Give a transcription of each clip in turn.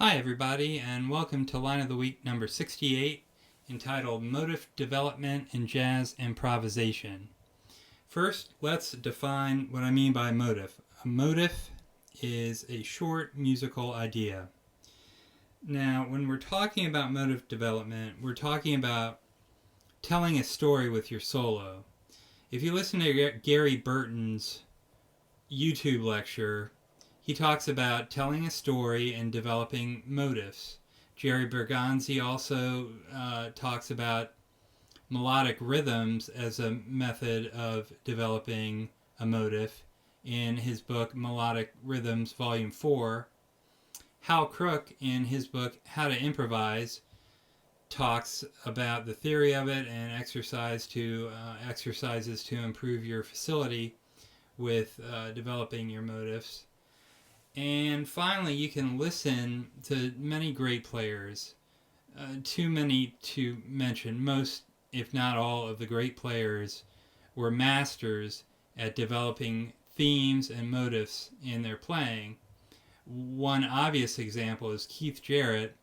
Hi everybody, and welcome to Line of the Week number 68, entitled Motif Development in Jazz Improvisation. First, let's define what I mean by motif. A motif is a short musical idea. Now, when we're talking about motif development, we're talking about telling a story with your solo. If you listen to Gary Burton's YouTube lecture, he talks about telling a story and developing motifs. Jerry Bergonzi also talks about melodic rhythms as a method of developing a motif in his book Melodic Rhythms Volume 4. Hal Crook, in his book How to Improvise, talks about the theory of it and exercises to improve your facility with developing your motifs. And finally, you can listen to many great players. Too many to mention. Most, if not all, of the great players were masters at developing themes and motifs in their playing. One obvious example is Keith Jarrett,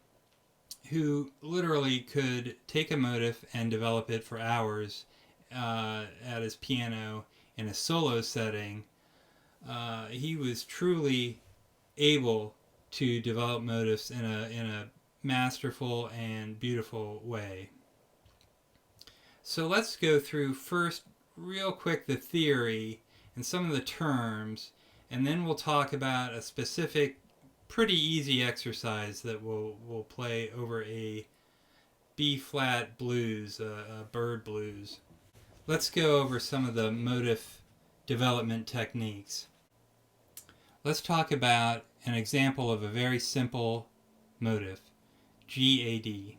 who literally could take a motif and develop it for hours at his piano in a solo setting. He was truly able to develop motifs in a masterful and beautiful way. So let's go through first, real quick, the theory and some of the terms, and then we'll talk about a specific, pretty easy exercise that we'll play over a B-flat blues, a bird blues. Let's go over some of the motif development techniques. Let's talk about an example of a very simple motif, G-A-D.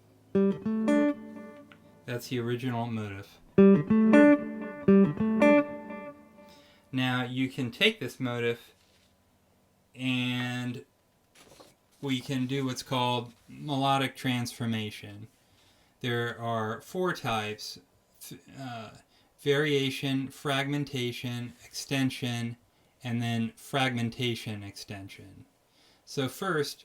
That's the original motif. Now you can take this motif and we can do what's called melodic transformation. There are four types: variation, fragmentation, extension, and then fragmentation extension. So first,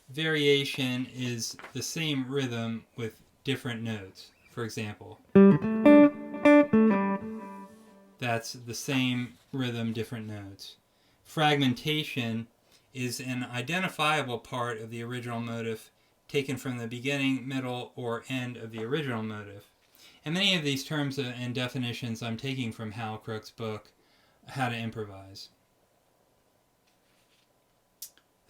variation is the same rhythm with different notes. For example, that's the same rhythm, different notes. Fragmentation is an identifiable part of the original motif taken from the beginning, middle, or end of the original motif. And many of these terms and definitions I'm taking from Hal Crook's book, How to Improvise.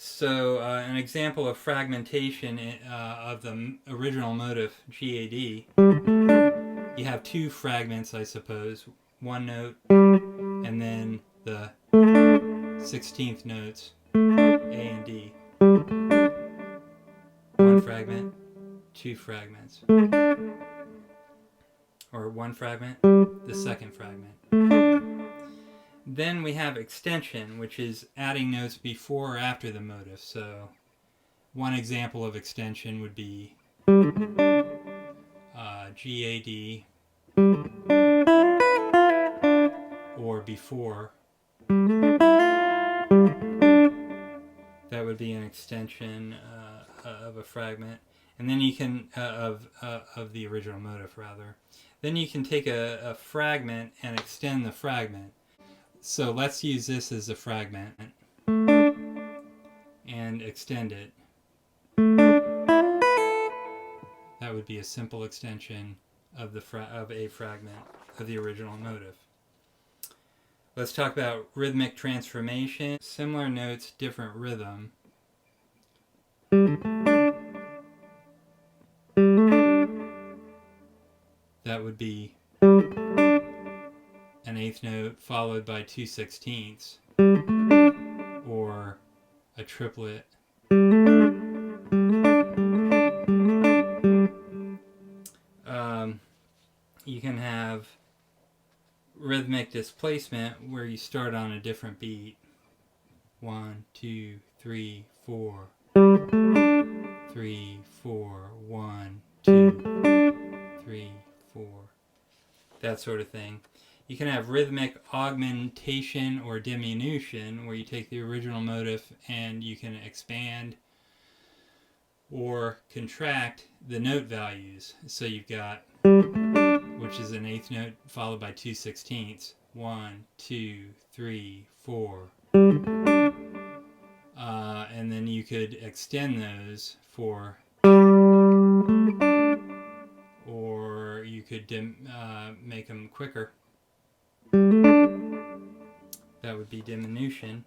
So an example of fragmentation of the original motif, G-A-D, you have two fragments, I suppose, one note and then the 16th notes, A and D. One fragment, two fragments. Or one fragment, the second fragment. Then we have extension, which is adding notes before or after the motif. So one example of extension would be G-A-D or before. That would be an extension of a fragment. And then you can, of the original motif rather. Then you can take a fragment and extend the fragment. So let's use this as a fragment and extend it. That would be a simple extension of a fragment of the original motif. Let's talk about rhythmic transformation. Similar notes, different rhythm. That would be an eighth note followed by 2/16ths, or a triplet. You can have rhythmic displacement where you start on a different beat. 1, 2, 3, 4. 3, 4, 1, 2, 3, 4. That sort of thing. You can have rhythmic augmentation or diminution, where you take the original motif and you can expand or contract the note values. So you've got, which is an eighth note followed by 2/16. 1, 2, 3, 4. And then you could extend those for, or you could make them quicker. That would be diminution.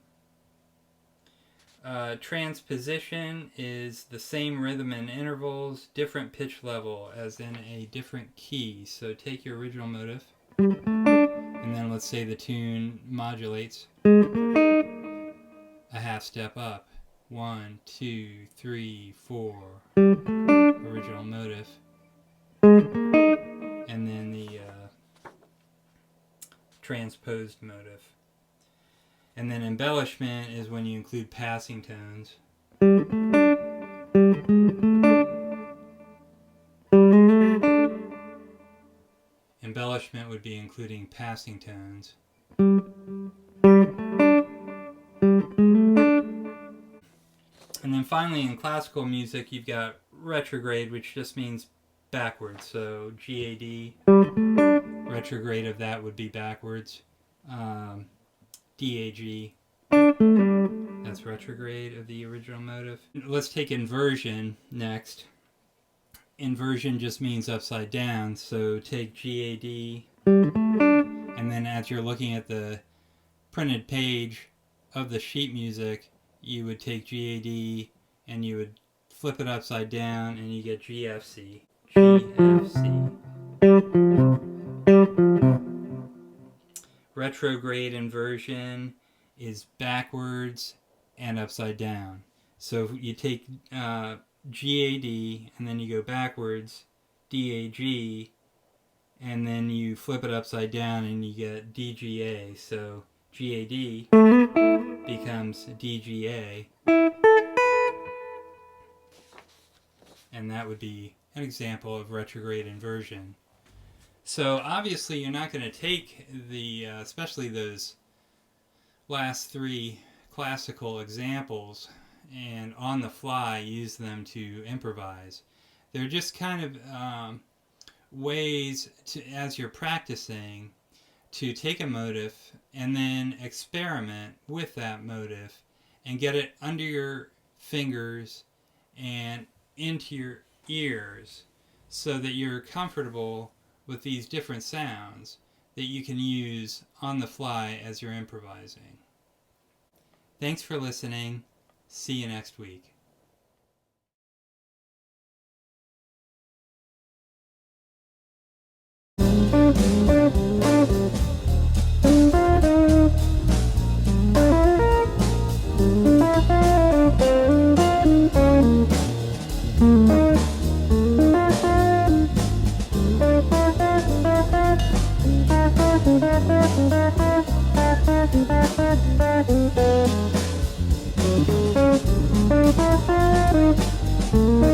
Transposition is the same rhythm and intervals, different pitch level, as in a different key. So take your original motif, and then let's say the tune modulates a half step up. 1, 2, 3, 4. Original motif. And then the transposed motif. And then embellishment is when you include passing tones. Embellishment would be including passing tones. And then finally in classical music you've got retrograde, which just means backwards. So GAD, retrograde of that would be backwards. DAG, that's retrograde of the original motif. Let's take inversion next. Inversion just means upside down, so take GAD, and then as you're looking at the printed page of the sheet music, you would take GAD and you would flip it upside down and you get GFC. GFC. Retrograde inversion is backwards and upside down. So you take GAD and then you go backwards, DAG, and then you flip it upside down and you get DGA. So GAD becomes DGA, and that would be an example of retrograde inversion. So obviously you're not going to take the, especially those last three classical examples, and on the fly use them to improvise. They're just kind of ways to, as you're practicing, to take a motif and then experiment with that motif and get it under your fingers and into your ears so that you're comfortable with these different sounds that you can use on the fly as you're improvising. Thanks for listening. See you next week. Thank you.